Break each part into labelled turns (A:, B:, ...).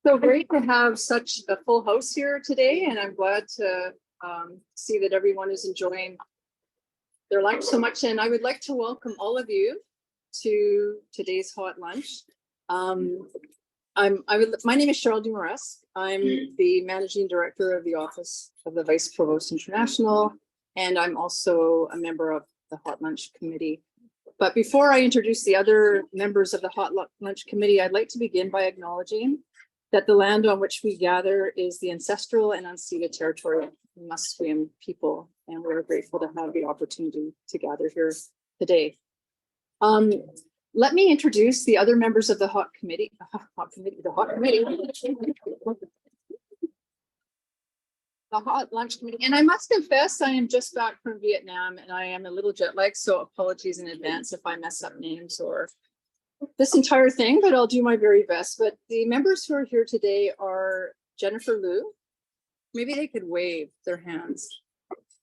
A: So great to have such a full house here today, and I'm glad to see that everyone is enjoying their lunch so much. And I would like to welcome all of you to today's hot lunch. My name is Cheryl Dumares. I'm the Managing Director of the Office of the Vice Provost International, and I'm also a member of the Hot Lunch Committee. But before I introduce the other members of the Hot Lunch Committee, I'd like to begin by acknowledging that the land on which we gather is the ancestral and unceded territory of the Musqueam people, and we're grateful to have the opportunity to gather here today. Let me introduce the other members of the Hot Committee. The Hot Lunch Committee. And I must confess, I am just back from Vietnam and I am a little jet lagged, so apologies in advance if I mess up names or this entire thing, but I'll do my very best. But the members who are here today are Jennifer Liu. Maybe they could wave their hands.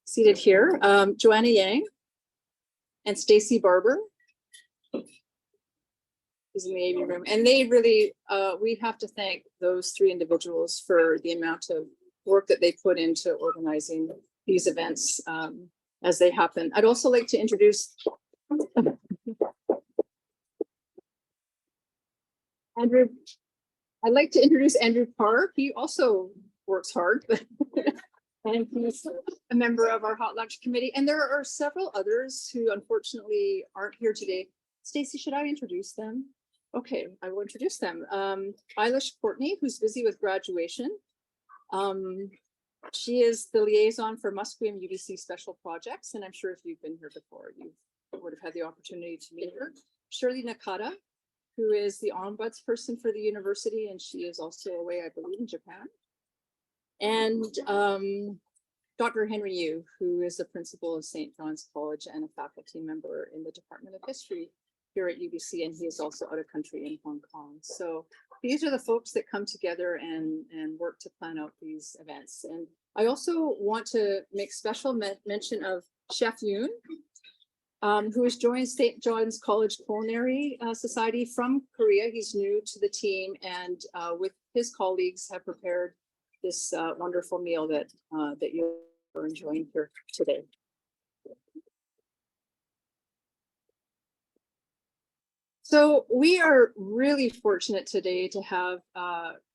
A: Seated here, Joanna Yang and Stacy Barber is in the AV room. And they really, we have to thank those three individuals for the amount of work that they put into organizing these events as they happen. I'd also like to introduce Andrew. I'd like to introduce Andrew Parr. He also works hard, and he's a member of our Hot Lunch Committee. And there are several others who unfortunately aren't here today. Stacy, should I introduce them? Okay, I will introduce them. Eilish Courtney, who's busy with graduation. She is the liaison for Musqueam UBC Special Projects, and I'm sure if you've been here before, you would have had the opportunity to meet her. Shirley Nakata, who is the ombudsperson for the university, and she is also away, I believe, in Japan. And Dr. Henry Yu, who is the principal of St. John's College and a faculty member in the Department of History here at UBC, and he is also out of country in Hong Kong. So these are the folks that come together and work to plan out these events. And I also want to make special mention of Chef Yoon, who has joined St. John's College Culinary Society from Korea. He's new to the team, and with his colleagues have prepared this wonderful meal that you're enjoying here today. So we are really fortunate today to have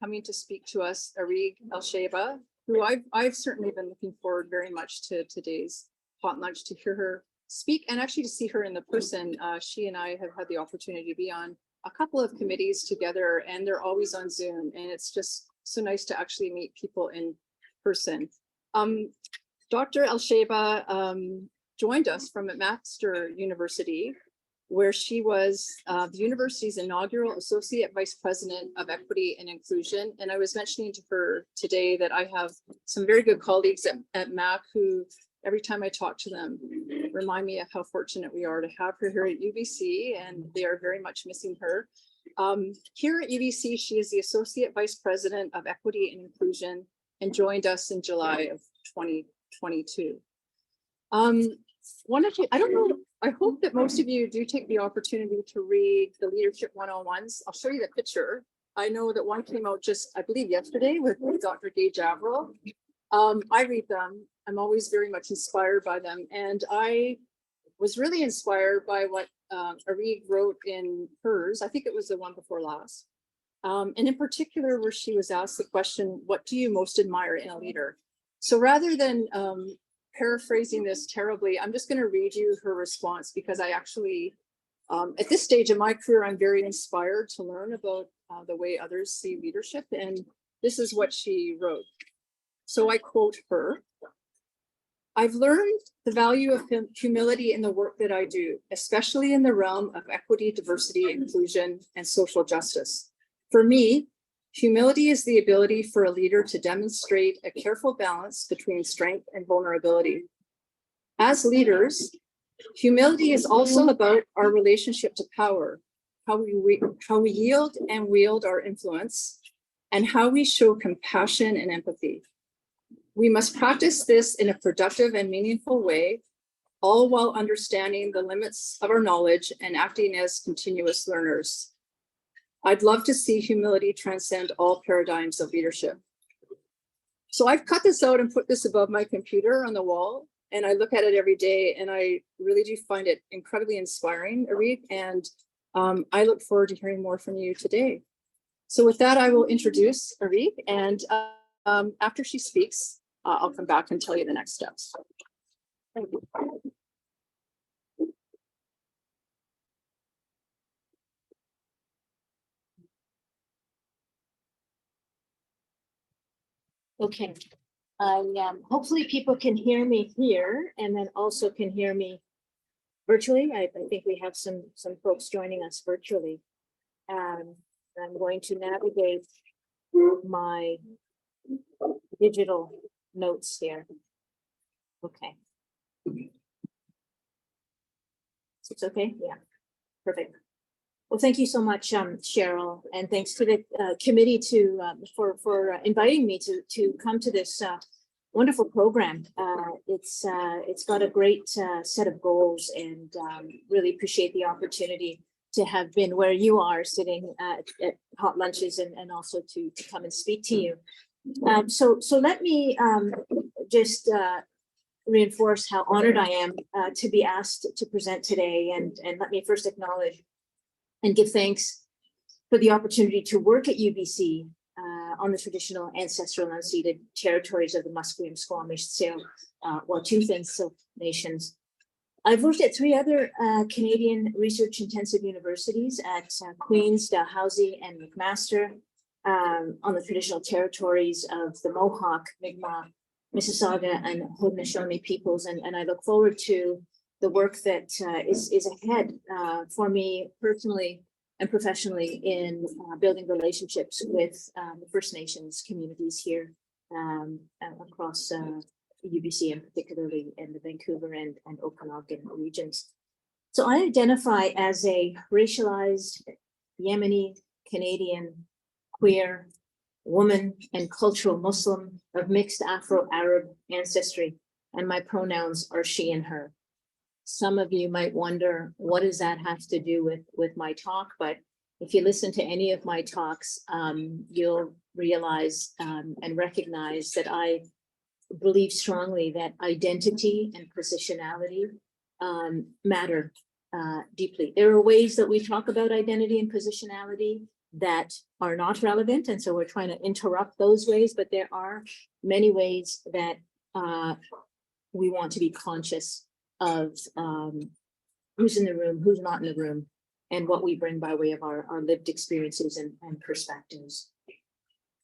A: coming to speak to us Arig Shaibah, who I've certainly been looking forward very much to today's hot lunch to hear her speak and actually to see her in the person. She and I have had the opportunity to be on a couple of committees together, and they're always on Zoom, and it's just so nice to actually meet people in person. Dr. Shaibah joined us from McMaster University, where she was the university's inaugural Associate Vice President of Equity and Inclusion. And I was mentioning to her today that I have some very good colleagues at MAC who, every time I talk to them, remind me of how fortunate we are to have her here at UBC, and they are very much missing her. Here at UBC, she is the Associate Vice President of Equity and Inclusion and joined us in July of 2022. I don't know, I hope that most of you do take the opportunity to read the Leadership 101s. I'll show you the picture. I know that one came out just, I believe, yesterday with Dr. Gage Averill. I read them. I'm always very much inspired by them. And I was really inspired by what Arig wrote in hers. I think it was the one before last. And in particular, where she was asked the question, what do you most admire in a leader? So rather than paraphrasing this terribly, I'm just going to read you her response, because I actually, at this stage in my career, I'm very inspired to learn about the way others see leadership. And this is what she wrote. So I quote her: "I've learned the value of humility in the work that I do, especially in the realm of equity, diversity, inclusion, and social justice. For me, humility is the ability for a leader to demonstrate a careful balance between strength and vulnerability. As leaders, humility is also about our relationship to power, how we yield and wield our influence, and how we show compassion and empathy. We must practice this in a productive and meaningful way, all while understanding the limits of our knowledge and acting as continuous learners. I'd love to see humility transcend all paradigms of leadership. So I've cut this out and put this above my computer on the wall, and I look at it every day, and I really do find it incredibly inspiring, Arig, and I look forward to hearing more from you today. So with that, I will introduce Arig, and after she speaks, I'll come back and tell you the next steps. Thank you.
B: Okay, hopefully people can hear me here and then also can hear me virtually. I think we have some folks joining us virtually. I'm going to navigate my digital notes here. Okay. It's okay? Yeah, perfect. Well, thank you so much, Cheryl, and thanks to the committee for inviting me to come to this wonderful program. It's got a great set of goals, and really appreciate the opportunity to have been where you are, sitting at hot lunches, and also to come and speak to you. So let me just reinforce how honored I am to be asked to present today, and let me first acknowledge and give thanks for the opportunity to work at UBC on the traditional, ancestral, and unceded territories of the Musqueam, Squamish, Tsleil, Waututh, and Syilx nations. I've worked at 3 other Canadian research-intensive universities at Queen's, Dalhousie, and McMaster on the traditional territories of the Mohawk, Mi'kmaq, Mississauga, and Haudenosaunee peoples, and I look forward to the work that is ahead for me personally and professionally in building relationships with the First Nations communities here across UBC, and particularly in the Vancouver and Okanagan regions. So I identify as a racialized Yemeni Canadian queer woman and cultural Muslim of mixed Afro-Arab ancestry, and my pronouns are she and her. Some of you might wonder, what does that have to do with my talk? But if you listen to any of my talks, you'll realize and recognize that I believe strongly that identity and positionality matter deeply. There are ways that we talk about identity and positionality that are not relevant, and so we're trying to interrupt those ways, but there are many ways that we want to be conscious of who's in the room, who's not in the room, and what we bring by way of our lived experiences and perspectives.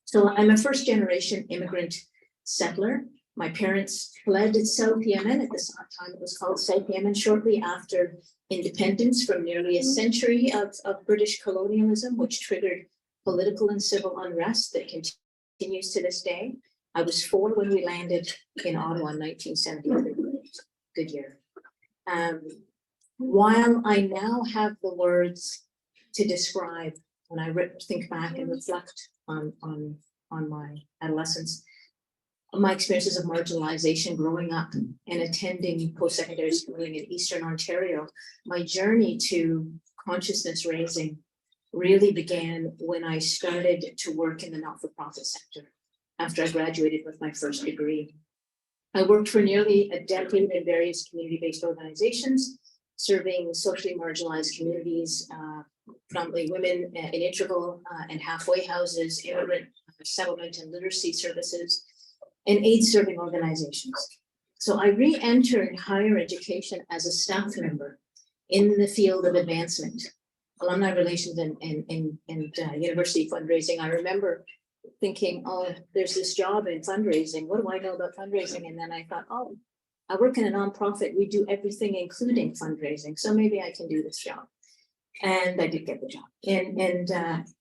B: So I'm a first generation immigrant settler. My parents fled South Yemen at the time it was called South Yemen, shortly after independence from nearly a century of British colonialism, which triggered political and civil unrest that continues to this day. I was 4 when we landed in Ottawa in 1973. Good year. While I now have the words to describe, when I think back and reflect on my adolescence, my experiences of marginalization growing up and attending post-secondary schooling in Eastern Ontario, my journey to consciousness raising really began when I started to work in the not-for-profit sector after I graduated with my first degree. I worked for nearly a decade in various community-based organizations, serving socially marginalized communities, predominantly women in integral and halfway houses, immigrant settlement and literacy services, and aid-serving organizations. So I re-entered higher education as a staff member in the field of advancement, alumni relations, and university fundraising. I remember thinking, oh, there's this job in fundraising. What do I know about fundraising? And then I thought, oh, I work in a nonprofit. We do everything, including fundraising. So maybe I can do this job. And I did get the job. And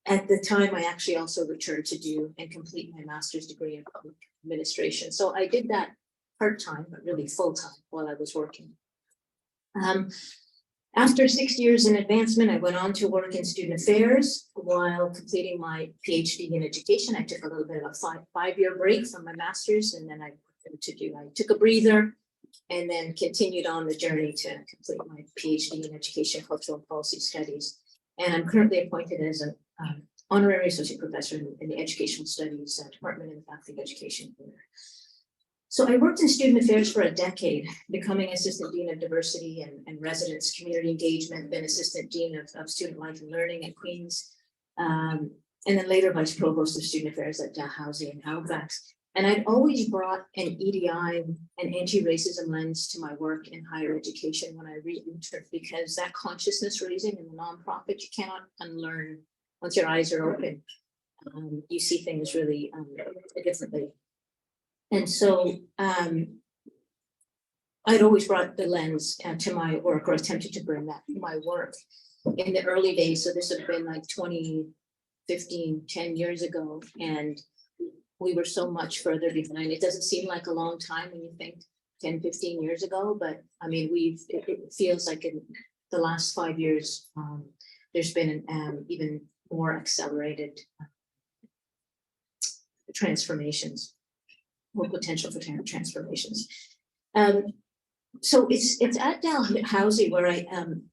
B: at the time, I actually also returned to do and complete my master's degree in public administration. So I did that part-time, but really full-time while I was working. After 6 years in advancement, I went on to work in student affairs while completing my PhD in education. I took a little bit of a five-year break from my master's, and then I took a breather and then continued on the journey to complete my PhD in education, cultural and policy studies. And I'm currently appointed as an honorary associate professor in the educational studies department in the faculty of education. So I worked in student affairs for a decade, becoming assistant dean of diversity and residence community engagement, then assistant dean of student life and learning at Queen's, and then later vice provost of student affairs at Dalhousie in Halifax. And I'd always brought an EDI and anti-racism lens to my work in higher education when I re-entered, because that consciousness raising in the nonprofit, you cannot unlearn once your eyes are open. You see things really differently. And so I'd always brought the lens to my work, or attempted to bring that to my work in the early days. So this would have been like 2015, 10 years ago. And we were so much further behind. It doesn't seem like a long time when you think 10, 15 years ago, but I mean, it feels like in the last 5 years, there's been an even more accelerated transformations, more potential for transformations. So it's at Dalhousie where I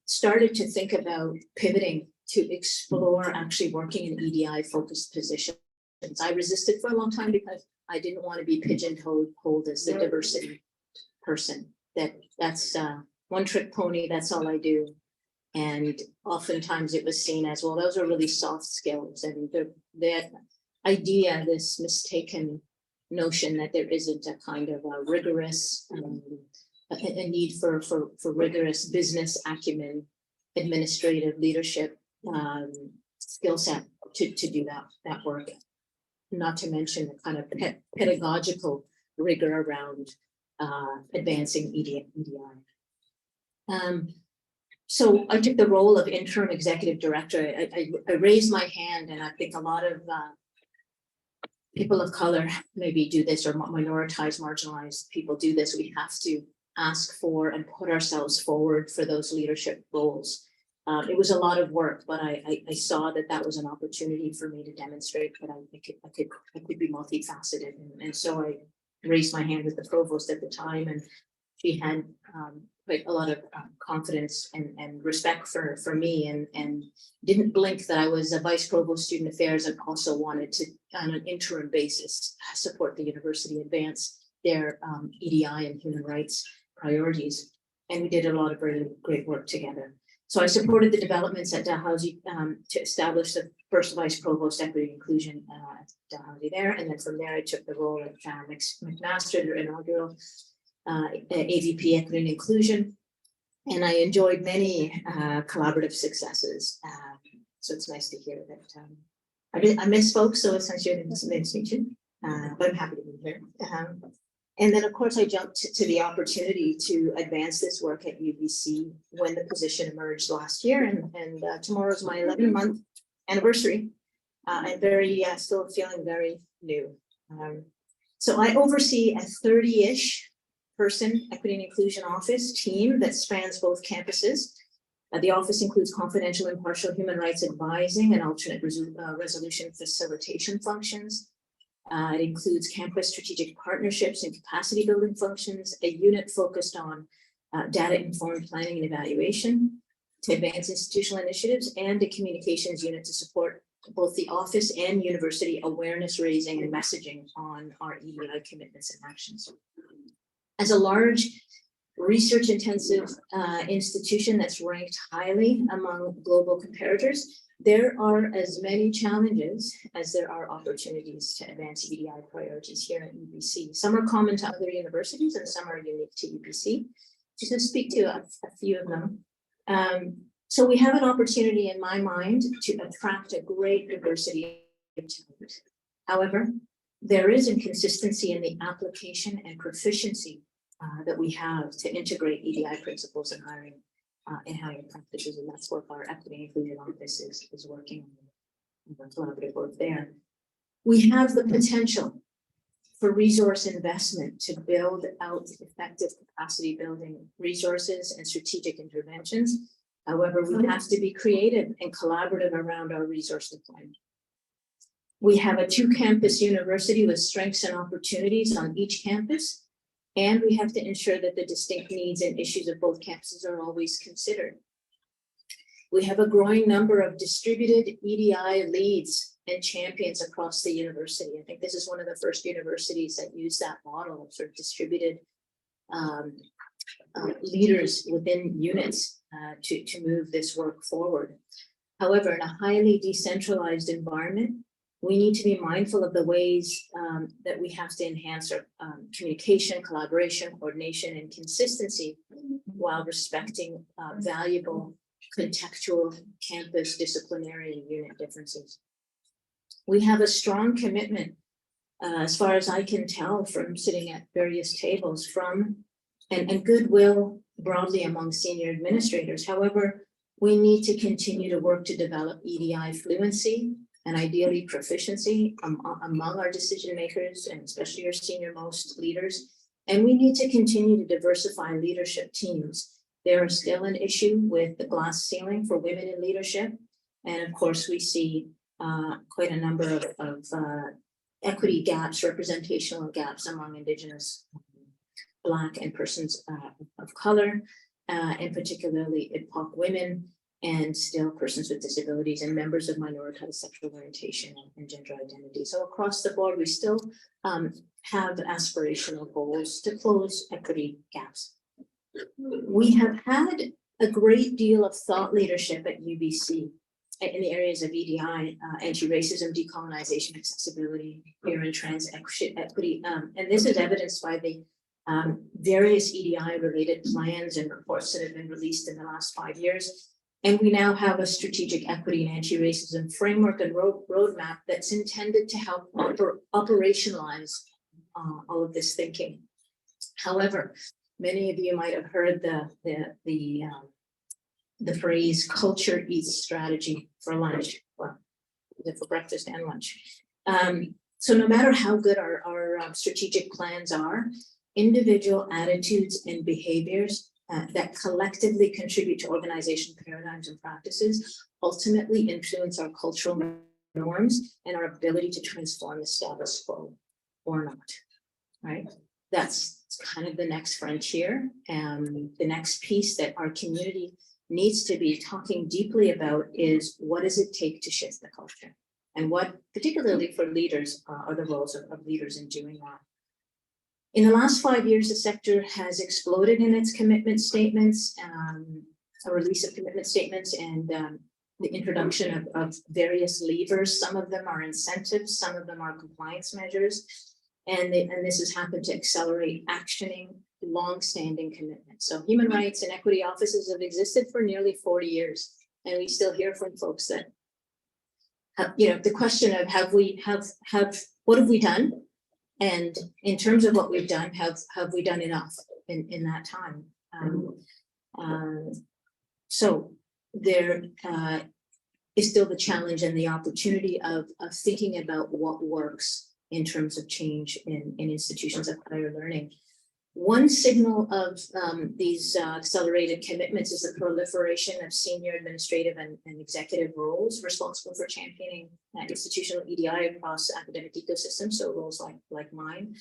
B: started to think about pivoting to explore actually working in EDI focused positions. I resisted for a long time because I didn't want to be pigeonholed as the diversity person. That's one trick pony, that's all I do. And oftentimes it was seen as, well, those are really soft skills. And that idea, this mistaken notion that there isn't a kind of a rigorous, a need for rigorous business acumen, administrative leadership skill set to do that work. Not to mention the kind of pedagogical rigor around advancing EDI. So I took the role of interim executive director. I raised my hand, and I think a lot of people of color maybe do this, or minoritized, marginalized people do this. We have to ask for and put ourselves forward for those leadership roles. It was a lot of work, but I saw that was an opportunity for me to demonstrate that I could be multifaceted. And so I raised my hand with the provost at the time, and she had quite a lot of confidence and respect for me, and didn't blink that I was a vice provost student affairs and also wanted to, on an interim basis, support the university advance their EDI and human rights priorities. And we did a lot of really great work together. So I supported the developments at Dalhousie to establish the first vice provost equity and inclusion at Dalhousie there. And then from there, I took the role at McMaster, their inaugural AVP equity and inclusion. And I enjoyed many collaborative successes. So it's nice to hear that. I misspoke, so essentially I didn't mention, but I'm happy to be here. And then, of course, I jumped to the opportunity to advance this work at UBC when the position emerged last year. And tomorrow's my 11-month anniversary. I'm still feeling very new. So I oversee a 30-ish person equity and inclusion office team that spans both campuses. The office includes confidential, impartial human rights advising and alternate resolution facilitation functions. It includes campus strategic partnerships and capacity building functions, a unit focused on data-informed planning and evaluation to advance institutional initiatives, and a communications unit to support both the office and university awareness raising and messaging on our EDI commitments and actions. As a large research-intensive institution that's ranked highly among global comparators, there are as many challenges as there are opportunities to advance EDI priorities here at UBC. Some are common to other universities and some are unique to UBC. Just to speak to a few of them. So we have an opportunity in my mind to attract a great diversity of talent. However, there is inconsistency in the application and proficiency that we have to integrate EDI principles in hiring practices, and that's what our equity and inclusion office is working on collaborative work there. We have the potential for resource investment to build out effective capacity building resources and strategic interventions. However, we have to be creative and collaborative around our resource deployment. We have a 2-campus university with strengths and opportunities on each campus. And we have to ensure that the distinct needs and issues of both campuses are always considered. We have a growing number of distributed EDI leads and champions across the university. I think this is one of the first universities that use that model of sort of distributed leaders within units to move this work forward. However, in a highly decentralized environment, we need to be mindful of the ways that we have to enhance our communication, collaboration, coordination, and consistency while respecting valuable contextual campus disciplinary and unit differences. We have a strong commitment, as far as I can tell from sitting at various tables, and goodwill broadly among senior administrators. However, we need to continue to work to develop EDI fluency and ideally proficiency among our decision makers, and especially our senior most leaders. And we need to continue to diversify leadership teams. There is still an issue with the glass ceiling for women in leadership. And of course, we see quite a number of equity gaps, representational gaps among Indigenous, Black, and persons of color, and particularly BIPOC women, and still persons with disabilities and members of minoritized sexual orientation and gender identity. So across the board, we still have aspirational goals to close equity gaps. We have had a great deal of thought leadership at UBC in the areas of EDI, anti-racism, decolonization, accessibility, queer and trans equity, and this is evidenced by the various EDI-related plans and reports that have been released in the last 5 years. And we now have a strategic equity and anti-racism framework and roadmap that's intended to help operationalize all of this thinking. However, many of you might have heard the phrase "culture eats strategy" for lunch, well, for breakfast and lunch. So no matter how good our strategic plans are, individual attitudes and behaviors that collectively contribute to organizational paradigms and practices ultimately influence our cultural norms and our ability to transform the status quo or not, right? That's kind of the next frontier, and the next piece that our community needs to be talking deeply about is, what does it take to shift the culture? And what, particularly for leaders, are the roles of leaders in doing that? In the last 5 years, the sector has exploded in its commitment statements, a release of commitment statements, and the introduction of various levers. Some of them are incentives, some of them are compliance measures, and this has happened to accelerate actioning long-standing commitments. So human rights and equity offices have existed for nearly 40 years, and we still hear from folks that, the question of what have we done? And in terms of what we've done, have we done enough in that time? So there is still the challenge and the opportunity of thinking about what works in terms of change in institutions of higher learning. One signal of these accelerated commitments is the proliferation of senior administrative and executive roles responsible for championing institutional EDI across academic ecosystems, so roles like mine.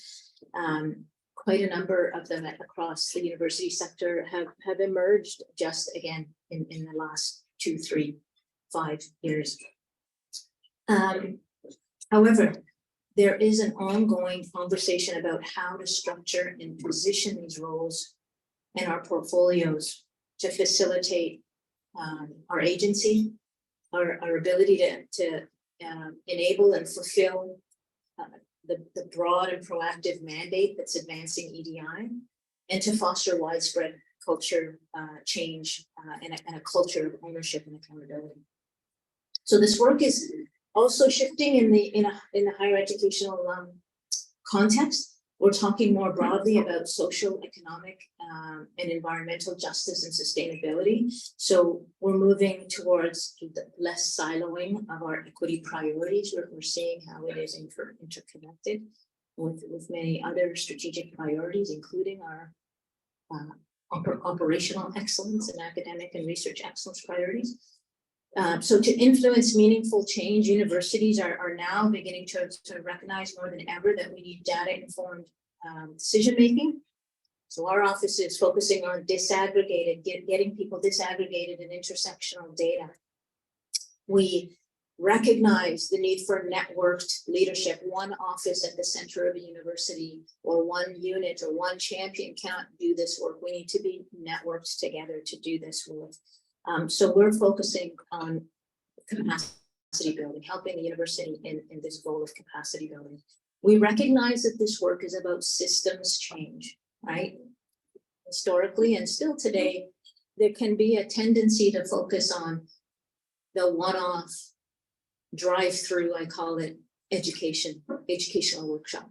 B: Quite a number of them across the university sector have emerged just again in the last 2, 3, 5 years. However, there is an ongoing conversation about how to structure and position these roles in our portfolios to facilitate our agency, our ability to enable and fulfill the broad and proactive mandate that's advancing EDI, and to foster widespread culture change and a culture of ownership and accountability. So this work is also shifting in the higher educational context. We're talking more broadly about social, economic, and environmental justice and sustainability. So we're moving towards less siloing of our equity priorities. We're seeing how it is interconnected with many other strategic priorities, including our operational excellence and academic and research excellence priorities. So to influence meaningful change, universities are now beginning to recognize more than ever that we need data-informed decision-making, So our office is focusing on getting people disaggregated and intersectional data. We recognize the need for networked leadership. One office at the center of a university or one unit or one champion can't do this work. We need to be networked together to do this work. So we're focusing on capacity building, helping the university in this goal of capacity building. We recognize that this work is about systems change, right? Historically and still today, there can be a tendency to focus on the one-off drive-through, I call it educational workshop.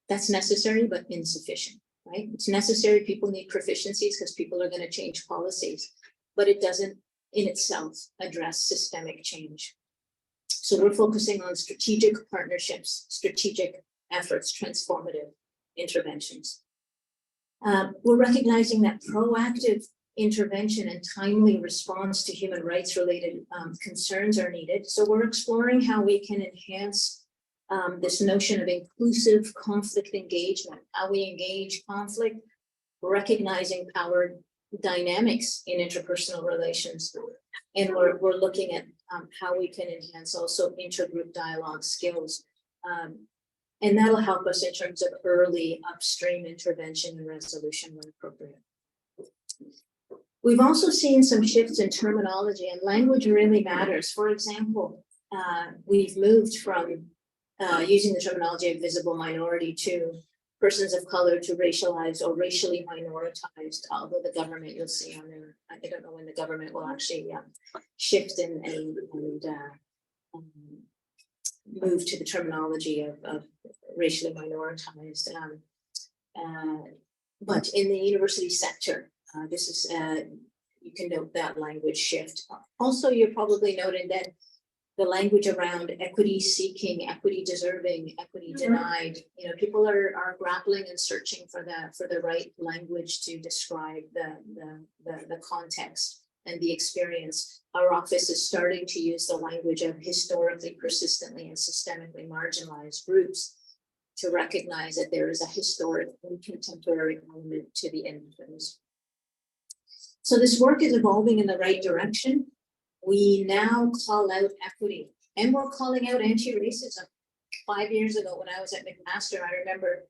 B: That's necessary, but insufficient, right? It's necessary. People need proficiencies because people are going to change policies, but it doesn't in itself address systemic change. So we're focusing on strategic partnerships, strategic efforts, transformative interventions. We're recognizing that proactive intervention and timely response to human rights related concerns are needed. So we're exploring how we can enhance this notion of inclusive conflict engagement, how we engage conflict, recognizing power dynamics in interpersonal relations. And we're looking at how we can enhance also intergroup dialogue skills. And that'll help us in terms of early upstream intervention and resolution when appropriate. We've also seen some shifts in terminology, and language really matters. For example, we've moved from using the terminology of visible minority to persons of color to racialized or racially minoritized, although the government, you'll see on there, I don't know when the government will actually shift and move to the terminology of racially minoritized. But in the university sector, this is, you can note that language shift. Also, you probably noted that the language around equity seeking, equity deserving, equity denied, people are grappling and searching for the right language to describe the context and the experience. Our office is starting to use the language of historically, persistently, and systemically marginalized groups to recognize that there is a historic and contemporary element to the influence. So this work is evolving in the right direction. We now call out equity, and we're calling out anti-racism. 5 years ago, when I was at McMaster, I remember,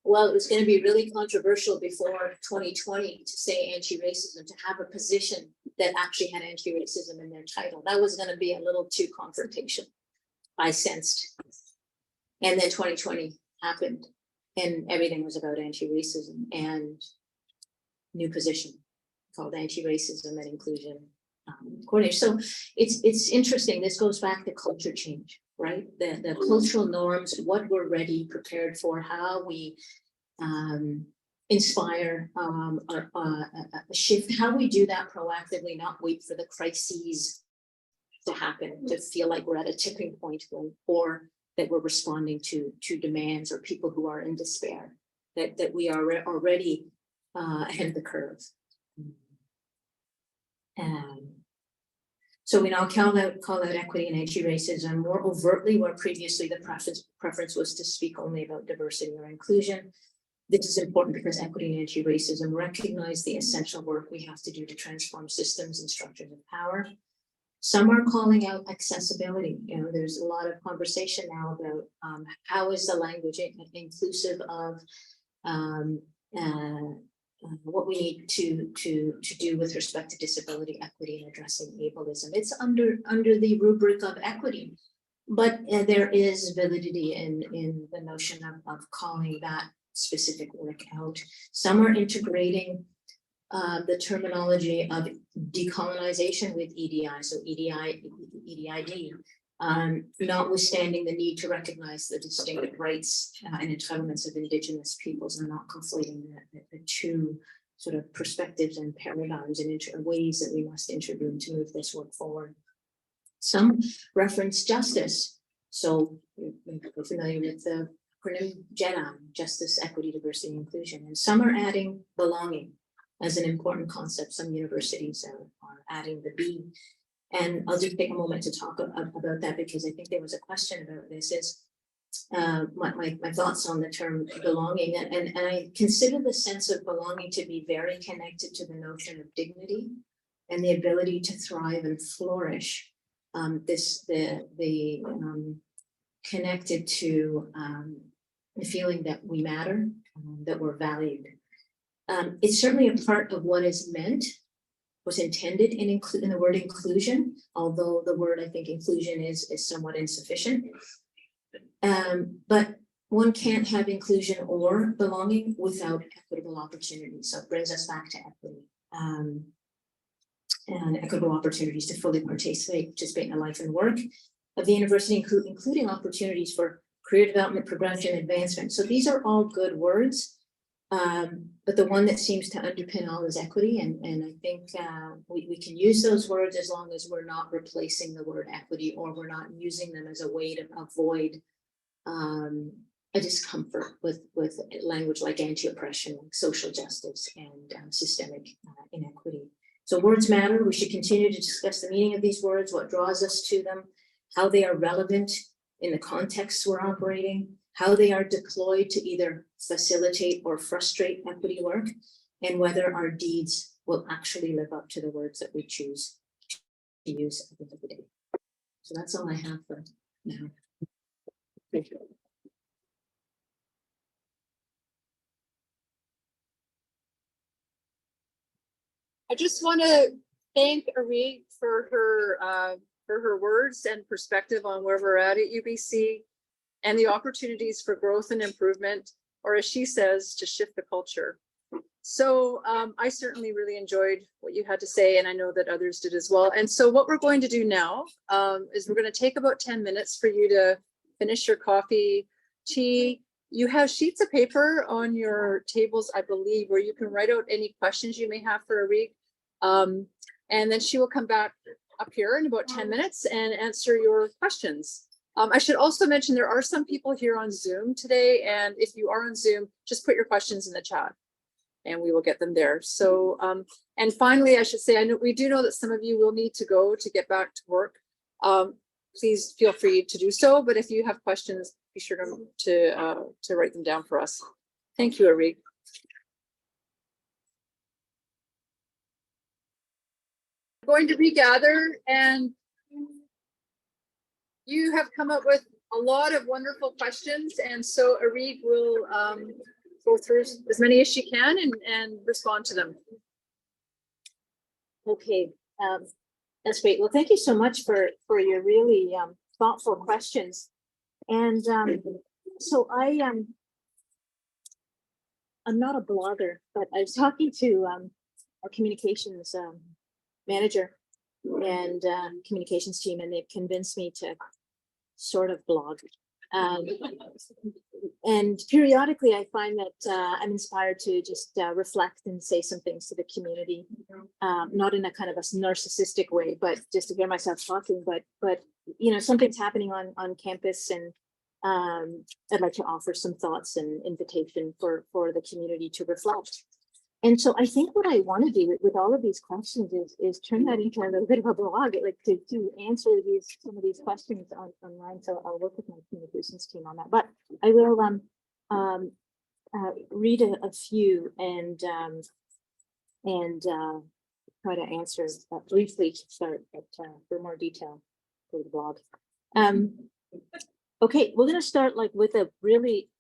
B: well, it was going to be really controversial before 2020 to say anti-racism, to have a position that actually had anti-racism in their title. That was going to be a little too confrontational, I sensed. And then 2020 happened, and everything was about anti-racism and new position called anti-racism and inclusion coordinator. So it's interesting. This goes back to culture change, right? The cultural norms, what we're ready, prepared for, how we inspire a shift, how we do that proactively, not wait for the crises to happen, to feel like we're at a tipping point, or that we're responding to demands or people who are in despair, that we are already ahead of the curve. So we now call out equity and anti-racism more overtly, where previously the preference was to speak only about diversity or inclusion. This is important because equity and anti-racism recognize the essential work we have to do to transform systems and structures of power. Some are calling out accessibility. There's a lot of conversation now about how is the language inclusive of what we need to do with respect to disability equity and addressing ableism. It's under the rubric of equity, but there is validity in the notion of calling that specific work out. Some are integrating the terminology of decolonization with EDI, so EDID, notwithstanding the need to recognize the distinct rights and entitlements of Indigenous peoples, and not conflating the two sort of perspectives and paradigms and ways that we must intervene to move this work forward. Some reference justice. So you're familiar with the acronym JEDI, Justice, Equity, Diversity, and Inclusion. And some are adding belonging as an important concept. Some universities are adding the B. And I'll just take a moment to talk about that, because I think there was a question about this. Is my thoughts on the term belonging, and I consider the sense of belonging to be very connected to the notion of dignity and the ability to thrive and flourish. Connected to the feeling that we matter, that we're valued. It's certainly a part of what is meant, was intended in the word inclusion, although the word, I think, inclusion is somewhat insufficient. But one can't have inclusion or belonging without equitable opportunities. So it brings us back to equity and equitable opportunities to fully participate in the life and work of the university, including opportunities for career development, progression, advancement. So these are all good words, but the one that seems to underpin all is equity. And I think we can use those words as long as we're not replacing the word equity, or we're not using them as a way to avoid a discomfort with language like anti-oppression, social justice, and systemic inequity. So words matter. We should continue to discuss the meaning of these words, what draws us to them, how they are relevant in the context we're operating, how they are deployed to either facilitate or frustrate equity work, and whether our deeds will actually live up to the words that we choose to use at the end of the day. So that's all I have for now.
A: Thank you. I just want to thank Arig for her words and perspective on where we're at UBC and the opportunities for growth and improvement, or as she says, to shift the culture. So I certainly really enjoyed what you had to say, and I know that others did as well. And so what we're going to do now is we're going to take about 10 minutes for you to finish your coffee, tea. You have sheets of paper on your tables, I believe, where you can write out any questions you may have for Arig. And then she will come back up here in about 10 minutes and answer your questions. I should also mention there are some people here on Zoom today, and if you are on Zoom, just put your questions in the chat and we will get them there. So, and finally, I should say, I know we do know that some of you will need to go to get back to work. Please feel free to do so, but if you have questions, be sure to write them down for us. Thank you, Arig. Going to regather, and you have come up with a lot of wonderful questions, and so Arig will go through as many as she can and respond to them.
B: Okay, that's great. Well, thank you so much for your really thoughtful questions. And so I'm not a blogger, but I was talking to our communications manager and communications team, and they've convinced me to sort of blog. And periodically I find that I'm inspired to just reflect and say some things to the community, not in a kind of a narcissistic way, but just to hear myself talking, but you know, something's happening on campus, and I'd like to offer some thoughts and invitation for the community to reflect. And so I think what I want to do with all of these questions is turn that into a little bit of a blog, like to answer some of these questions online. So I'll work with my communications team on that. But I will read a few and try to answer briefly to start, but for more detail for the blog. Okay, we're going to start like with a really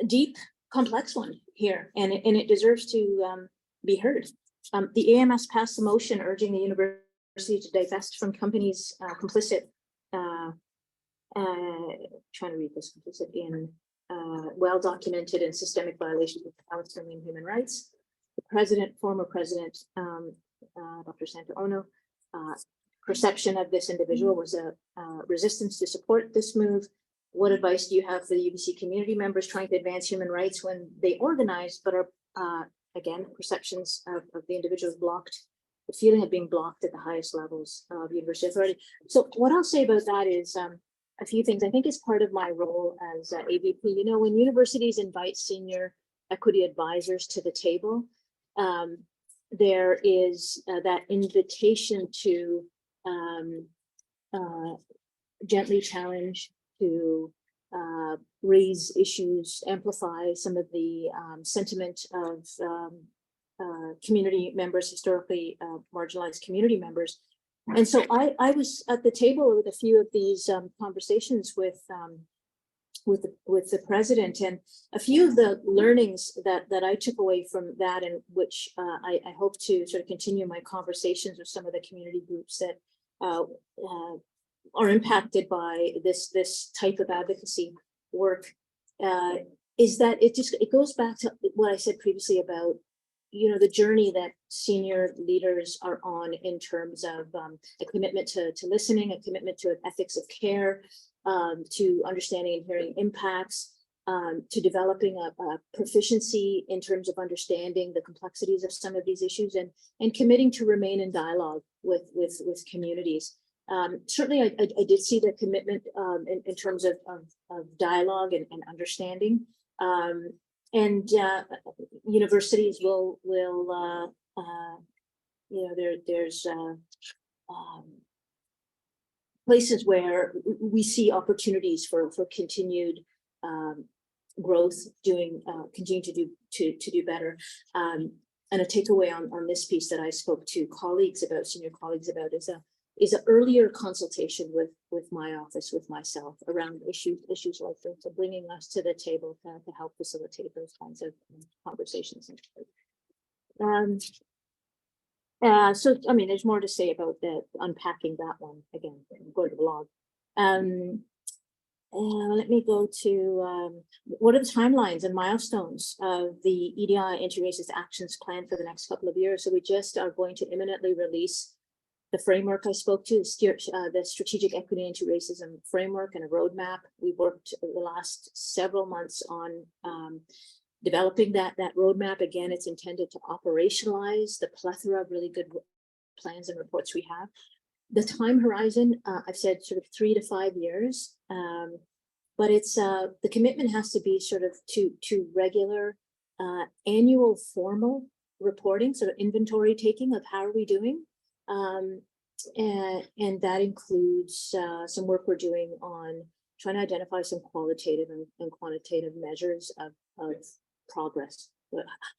B: deep, complex one here, and it deserves to be heard. The AMS passed a motion urging the university to divest from companies complicit, trying to read this, complicit in well-documented and systemic violations of Palestinian human rights. The former president, Dr. Santa Ono, perception of this individual was a resistance to support this move. What advice do you have for the UBC community members trying to advance human rights when they organize, but are, again, perceptions of the individuals blocked, the feeling of being blocked at the highest levels of university authority? So what I'll say about that is a few things. I think it's part of my role as AVP. You know, when universities invite senior equity advisors to the table, there is that invitation to gently challenge, to raise issues, amplify some of the sentiment of community members, historically marginalized community members. And so I was at the table with a few of these conversations with the president, and a few of the learnings that I took away from that, and which I hope to sort of continue my conversations with some of the community groups that are impacted by this type of advocacy work, is that it goes back to what I said previously about, you know, the journey that senior leaders are on in terms of a commitment to listening, a commitment to an ethics of care, to understanding and hearing impacts, to developing a proficiency in terms of understanding the complexities of some of these issues, and committing to remain in dialogue with communities. Certainly, I did see the commitment in terms of dialogue and understanding. And universities will you know, there's places where we see opportunities for continued growth, continue to do better. And a takeaway on this piece that I spoke to senior colleagues about, is an earlier consultation with my office, with myself, around issues like this, so bringing us to the table to help facilitate those kinds of conversations. So, I mean, there's more to say about unpacking that one. Again, go to the blog. Let me go to what are the timelines and milestones of the EDI Anti-Racist Actions Plan for the next couple of years. So we just are going to imminently release the framework I spoke to, the Strategic Equity and Anti-Racism Framework, and a roadmap. We worked the last several months on developing that roadmap. Again, it's intended to operationalize the plethora of really good plans and reports we have. The time horizon, I've said sort of 3 to 5 years, but it's the commitment has to be sort of to regular annual formal reporting, sort of inventory taking of how are we doing. And that includes some work we're doing on trying to identify some qualitative and quantitative measures of progress.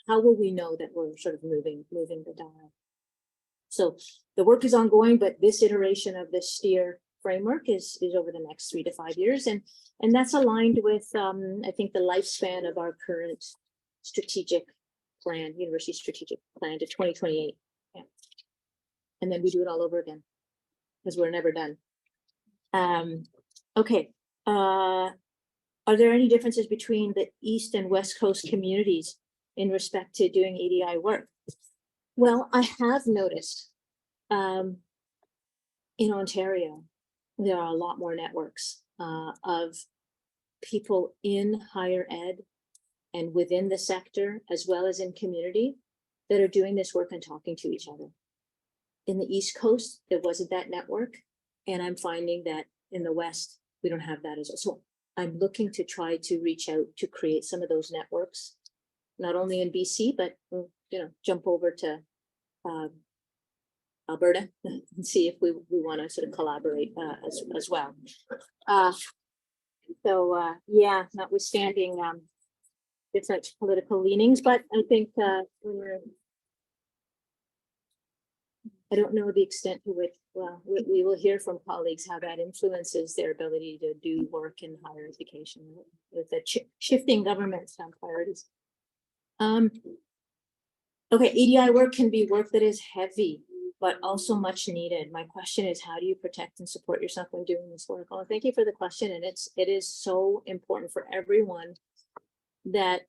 B: How will we know that we're sort of moving the dial? So the work is ongoing, but this iteration of the STEER framework is over the next 3 to 5 years, and that's aligned with I think the lifespan of our current strategic plan, university strategic plan, to 2028. Yeah. And then we do it all over again, because we're never done. Okay. Are there any differences between the East and West Coast communities in respect to doing EDI work? Well, I have noticed in Ontario, there are a lot more networks of people in higher ed and within the sector, as well as in community, that are doing this work and talking to each other. In the East Coast, there wasn't that network, and I'm finding that in the West, we don't have that as well. So I'm looking to try to reach out to create some of those networks, not only in BC, but jump over to Alberta and see if we want to sort of collaborate as well. Yeah, notwithstanding different political leanings, but I think I don't know the extent to which, well, we will hear from colleagues how that influences their ability to do work in higher education with the shifting government priorities. Okay, EDI work can be work that is heavy, but also much needed. My question is, how do you protect and support yourself when doing this work? Well, thank you for the question. And it is so important for everyone that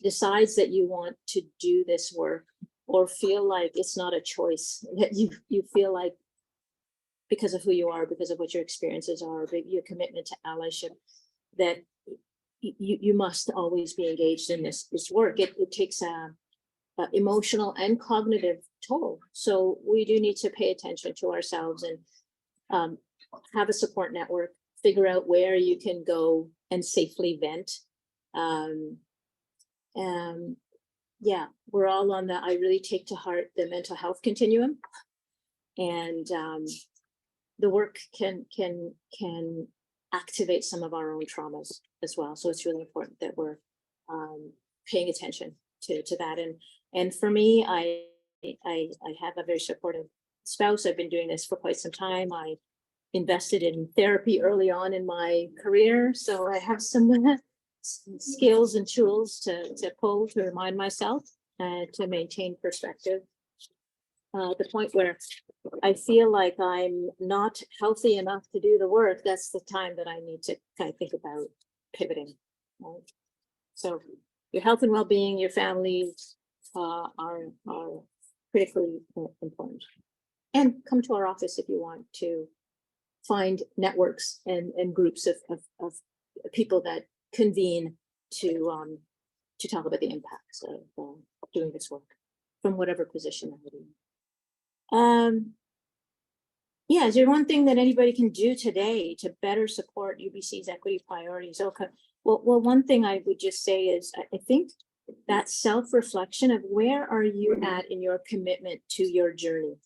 B: decides that you want to do this work, or feel like it's not a choice, that you feel like, because of who you are, because of what your experiences are, your commitment to allyship, that you must always be engaged in this work. It takes a emotional and cognitive toll. So we do need to pay attention to ourselves and have a support network, figure out where you can go and safely vent. Yeah, we're all on I really take to heart the mental health continuum. And the work can activate some of our own traumas as well. So it's really important that we're paying attention to that. And for me, I have a very supportive spouse. I've been doing this for quite some time. I invested in therapy early on in my career, so I have some skills and tools to pull to remind myself and to maintain perspective. The point where I feel like I'm not healthy enough to do the work, that's the time that I need to kind of think about pivoting. Right? So your health and well-being, your family are critically important. And come to our office if you want to find networks and groups of people that convene to talk about the impacts of doing this work from whatever position they're in. Yeah, is there one thing that anybody can do today to better support UBC's equity priorities? Okay, well, one thing I would just say is I think that self-reflection of where are you at in your commitment to your journey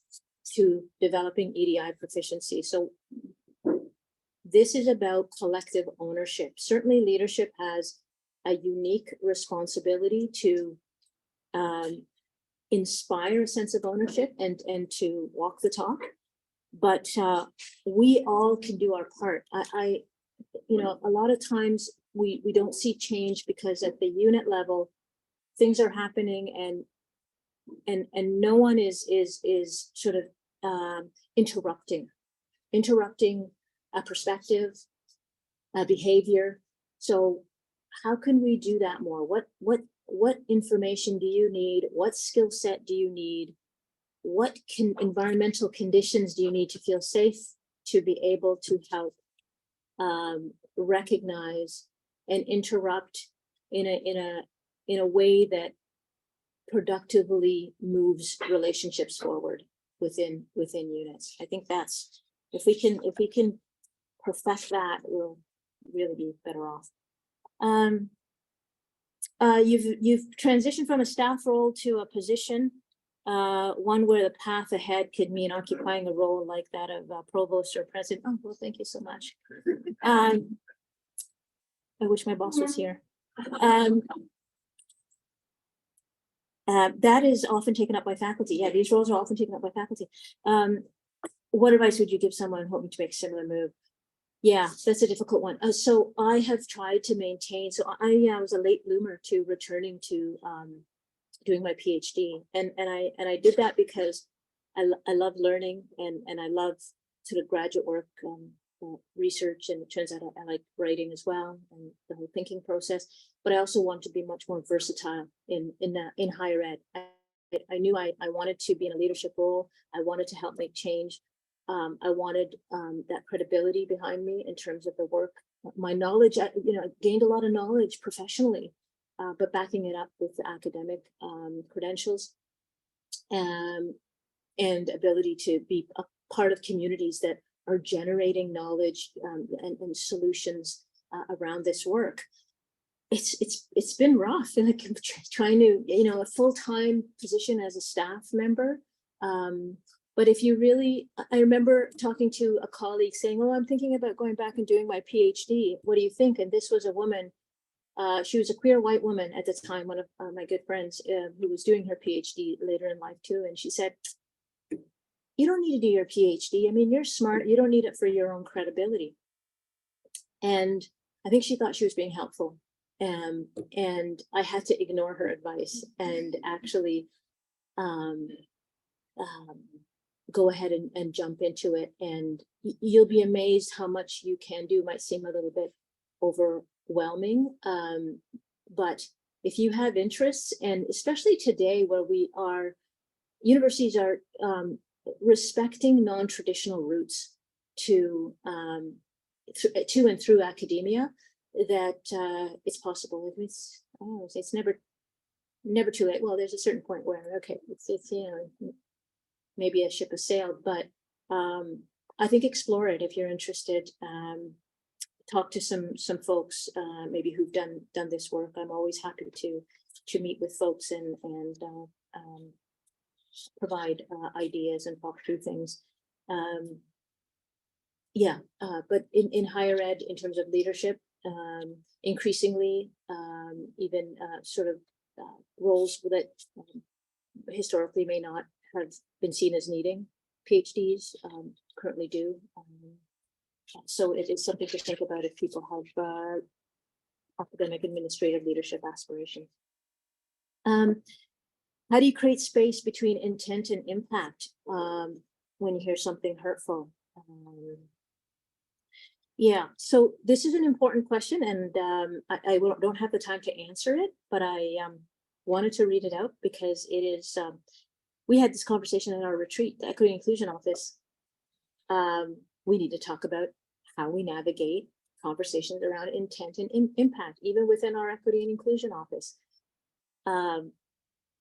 B: to developing EDI proficiency. So this is about collective ownership. Certainly leadership has a unique responsibility to inspire a sense of ownership and to walk the talk. But we all can do our part. I a lot of times we don't see change because at the unit level, things are happening and no one is sort of interrupting a perspective, a behavior. So how can we do that more? What information do you need? What skill set do you need? What environmental conditions do you need to feel safe to be able to help recognize and interrupt in a way that productively moves relationships forward within units? I think that's if we can perfect that, we'll really be better off. You've transitioned from a staff role to a position, one where the path ahead could mean occupying a role like that of provost or president. Oh, well, thank you so much. I wish my boss was here. That is often taken up by faculty. Yeah, these roles are often taken up by faculty. What advice would you give someone hoping to make a similar move? Yeah, that's a difficult one. So I have tried to maintain, so I was a late bloomer to returning to doing my PhD. And I did that because I love learning and I love sort of graduate work, research, and it turns out I like writing as well and the whole thinking process. But I also want to be much more versatile in higher ed. I knew I wanted to be in a leadership role. I wanted to help make change. I wanted that credibility behind me in terms of the work. My knowledge, I gained a lot of knowledge professionally, but backing it up with the academic credentials and ability to be a part of communities that are generating knowledge and solutions around this work. It's been rough. Like trying to, a full-time position as a staff member. But if you really, I remember talking to a colleague saying, "Oh, I'm thinking about going back and doing my PhD. What do you think?" And this was a woman. She was a queer white woman at the time, one of my good friends who was doing her PhD later in life too. And she said, "You don't need to do your PhD. I mean, you're smart. You don't need it for your own credibility." And I think she thought she was being helpful. And I had to ignore her advice and actually go ahead and jump into it. And you'll be amazed how much you can do. It might seem a little bit overwhelming, but if you have interests, and especially today where universities are respecting non-traditional routes to and through academia, that it's possible. It's never too late. Well, there's a certain point where, okay, it's maybe a ship has sailed, but I think explore it if you're interested. Talk to some folks maybe who've done this work. I'm always happy to meet with folks and provide ideas and talk through things. Yeah, but in higher ed, in terms of leadership, increasingly, even sort of roles that historically may not have been seen as needing PhDs, currently do. So it is something to think about if people have academic administrative leadership aspirations. How do you create space between intent and impact when you hear something hurtful? Yeah, so this is an important question, and I don't have the time to answer it, but I wanted to read it out because it is, we had this conversation in our retreat, the Equity and Inclusion Office. We need to talk about how we navigate conversations around intent and impact, even within our Equity and Inclusion Office.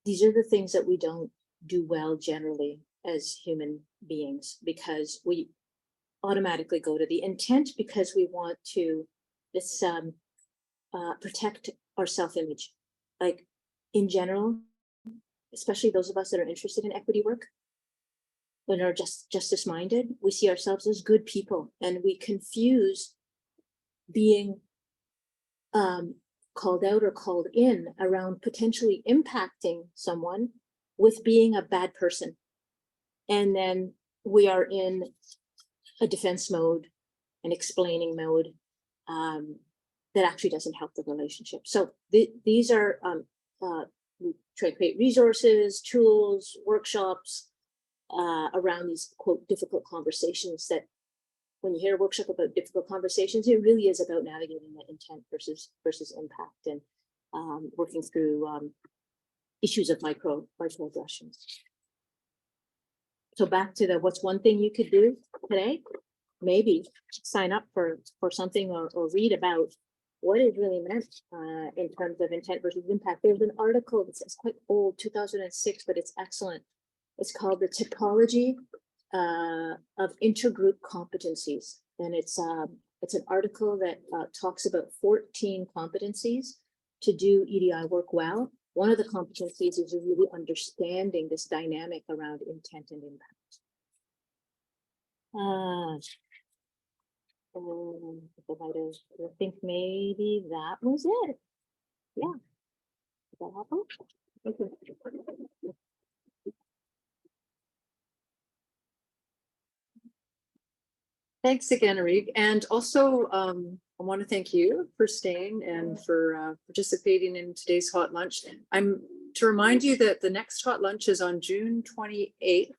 B: These are the things that we don't do well generally as human beings, because we automatically go to the intent because we want to protect our self-image. Like in general, especially those of us that are interested in equity work, when are justice minded, we see ourselves as good people, and we confuse being called out or called in around potentially impacting someone with being a bad person. And then we are in a defense mode, an explaining mode, that actually doesn't help the relationship. So these are, we try to create resources, tools, workshops around these, quote, difficult conversations. That when you hear a workshop about difficult conversations, it really is about navigating that intent versus impact, and working through issues of microaggressions. So back to the, what's one thing you could do today? Maybe sign up for something, or read about what is really meant in terms of intent versus impact. There's an article that's quite old, 2006, but it's excellent. It's called The Typology of Intergroup Competencies. And it's an article that talks about 14 competencies to do EDI work well. One of the competencies is really understanding this dynamic around intent and impact. I think maybe that was it. Yeah. Did that happen? Okay.
A: Thanks again, Arig. And also, I want to thank you for staying and for participating in today's hot lunch. I'm to remind you that the next hot lunch is on June 28th.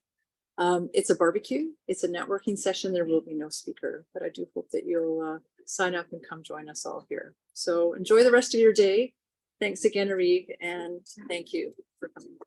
A: It's a barbecue. It's a networking session. There will be no speaker, but I do hope that you'll sign up and come join us all here. So enjoy the rest of your day. Thanks again, Arig, and thank you for coming.